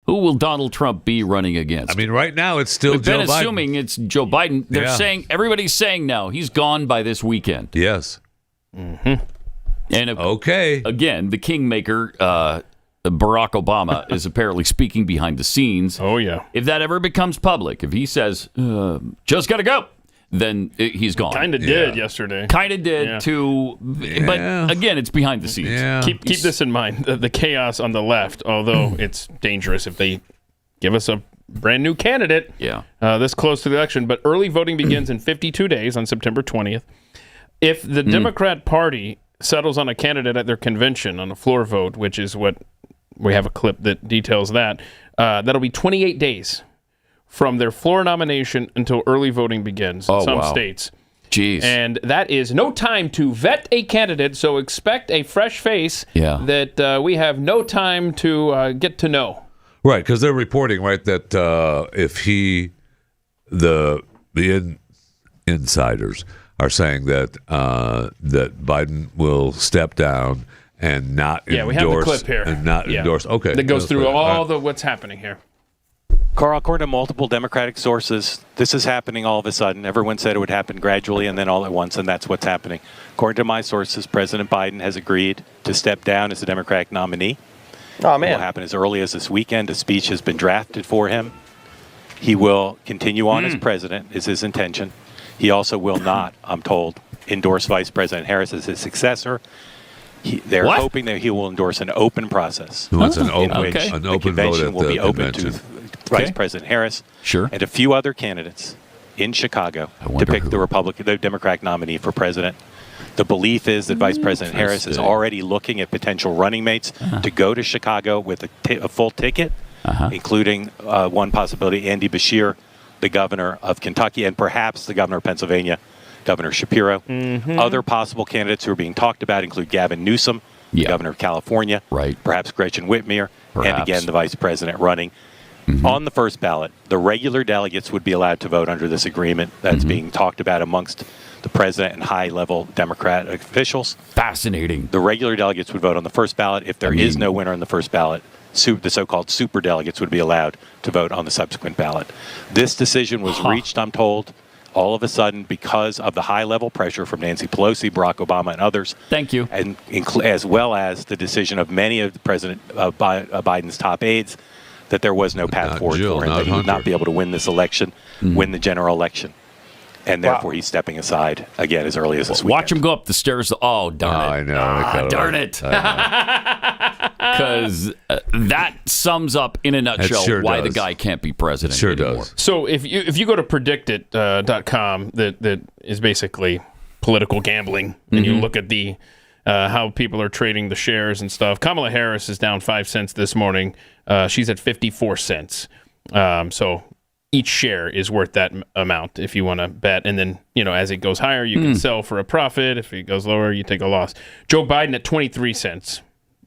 Who will Donald Trump be running against? I mean, right now it's still We've Joe been Biden. assuming it's Joe Biden. They're saying, everybody's saying now he's gone by this weekend. Yes. Mm-hmm. And okay. Again, the kingmaker, Barack Obama, is apparently speaking behind the scenes. Oh, yeah. If that ever becomes public, if he says, just got to go, then he's gone. Kind of did yesterday. Kind of did, too. But, again, it's behind the scenes. Yeah. Keep this in mind. The chaos on the left, although it's dangerous if they give us a brand new candidate this close to the election. But early voting begins in 52 days on September 20th. If the Democrat Party settles on a candidate at their convention on a floor vote, which is what we have a clip that details that, that'll be 28 days from their floor nomination until early voting begins in some states. Jeez. And that is no time to vet a candidate, so expect a fresh face that we have no time to get to know. Right, because they're reporting, right, that if the insiders are saying that that Biden will step down and not endorse. Yeah, we have the clip here. And not endorse. Okay. That goes through all the what's happening here. Carl, according to multiple Democratic sources, this is happening all of a sudden. Everyone said it would happen gradually and then all at once, and that's what's happening. According to my sources, President Biden has agreed to step down as the Democratic nominee. Oh, man. It will happen as early as this weekend. A speech has been drafted for him. He will continue on as president, is his intention. He also will not, I'm told, endorse Vice President Harris as his successor. They're hoping that he will endorse an open process. He wants an in open, which an the open convention vote at will the be open convention. to Vice President Harris and a few other candidates in Chicago to pick the Democratic nominee for president. The belief is that Vice President Harris is already looking at potential running mates to go to Chicago with a full ticket, including one possibility, Andy Beshear, the governor of Kentucky, and perhaps the governor of Pennsylvania, Governor Shapiro. Other possible candidates who are being talked about include Gavin Newsom, the governor of California, perhaps Gretchen Whitmer, and again, the vice president running. On the first ballot, the regular delegates would be allowed to vote under this agreement that's being talked about amongst the president and high-level Democrat officials. Fascinating. The regular delegates would vote on the first ballot. If there is no winner on the first ballot, the so-called super delegates would be allowed to vote on the subsequent ballot. This decision was reached, I'm told, all of a sudden because of the high-level pressure from Nancy Pelosi, Barack Obama, and others. Thank you. And as well as the decision of many of President Biden's top aides that there was no path forward for him, that he would not be able to win this election, win the general election. And therefore, he's stepping aside again as early as this weekend. Watch him go up the stairs. Oh, darn it. I know. Darn it. Because that sums up in a nutshell why the guy can't be president anymore. So if you go to predictit.com, that is basically political gambling, and you look at the how people are trading the shares and stuff. Kamala Harris is down 5 cents this morning. She's at 54 cents. So each share is worth that amount if you want to bet. And then, as it goes higher, you can sell for a profit. If it goes lower, you take a loss. Joe Biden at 23 cents.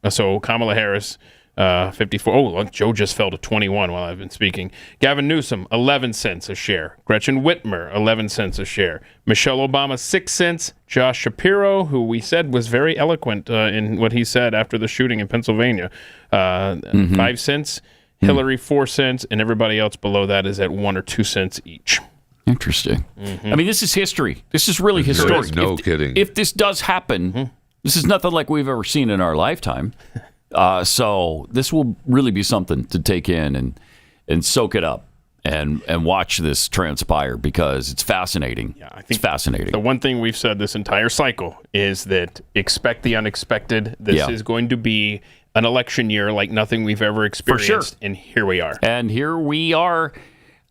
So Kamala Harris, 54. Oh, Joe just fell to 21 while I've been speaking. Gavin Newsom, 11 cents a share. Gretchen Whitmer, 11 cents a share. Michelle Obama, 6 cents. Josh Shapiro, who we said was very eloquent in what he said after the shooting in Pennsylvania, 5 cents. Hillary, 4 cents. And everybody else below that is at 1 or 2 cents each. Interesting. I mean, this is history. This is really historic. No kidding. If this does happen, this is nothing like we've ever seen in our lifetime. So this will really be something to take in and soak it up and watch this transpire because it's fascinating. Yeah, I think it's fascinating. The one thing we've said this entire cycle is that expect the unexpected. This is going to be an election year like nothing we've ever experienced. For sure. And here we are.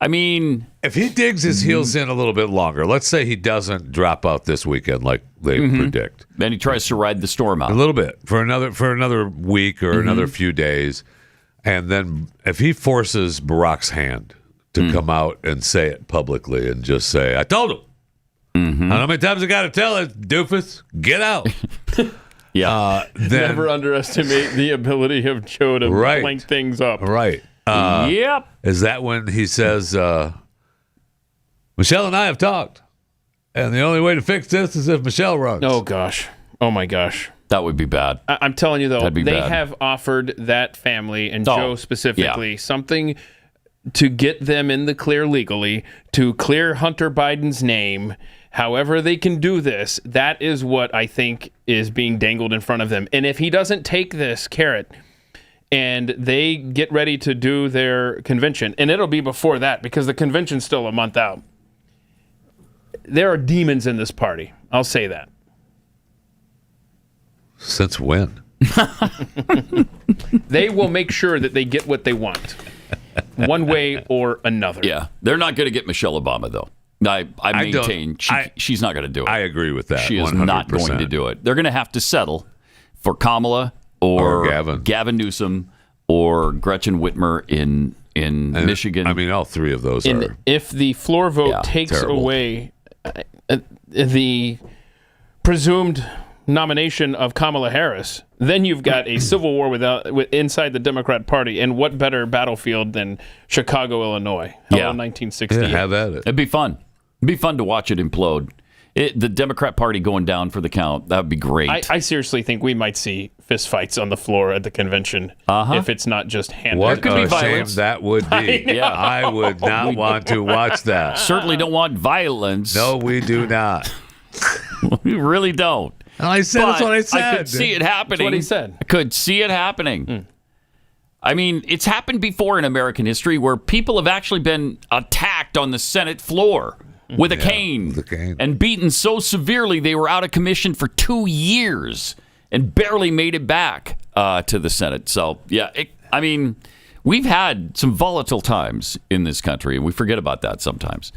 I mean, if he digs his heels in a little bit longer, let's say he doesn't drop out this weekend like they predict. Then he tries to ride the storm out a little bit for another week or another few days, and then if he forces Barack's hand to come out and say it publicly and just say, "I told him." I don't know how many times I got to tell it, doofus, get out. Never underestimate the ability of Joe to blank things up. Right. Is that when he says, Michelle and I have talked, and the only way to fix this is if Michelle runs? Oh, gosh. Oh, my gosh. That would be bad. I'm telling you, though, That'd be they bad. have offered that family, and Joe specifically, yeah. something to get them in the clear legally, to clear Hunter Biden's name. However they can do this, that is what I think is being dangled in front of them. And if he doesn't take this carrot and they get ready to do their convention, and it'll be before that because the convention's still a month out, there are demons in this party. I'll say that. Since when? They will make sure that they get what they want, one way or another. Yeah, they're not going to get Michelle Obama, though. I maintain she's not going to do it. I agree with that. She is 100%. not going to do it. They're going to have to settle for Kamala or Gavin Newsom or Gretchen Whitmer in Michigan. I mean, all three of those are. If the floor vote takes terrible. away the presumed nomination of Kamala Harris, then you've got a civil war inside the Democrat Party. And what better battlefield than Chicago, Illinois? Hello, 1968. Yeah, have at it. It'd be fun. It'd be fun to watch it implode. The Democrat Party going down for the count. That would be great. I seriously think we might see fistfights on the floor at the convention if it's not just handed. What could a be shame violence. that would be. I would not want to watch that. Certainly don't want violence. No, we do not. We really don't. I said that's what I said. I could see it happening. That's what he said. I could see it happening. I mean, it's happened before in American history where people have actually been attacked on the Senate floor with a cane and beaten so severely they were out of commission for 2 years and barely made it back to the Senate. So, yeah, I mean, we've had some volatile times in this country, and we forget about that sometimes.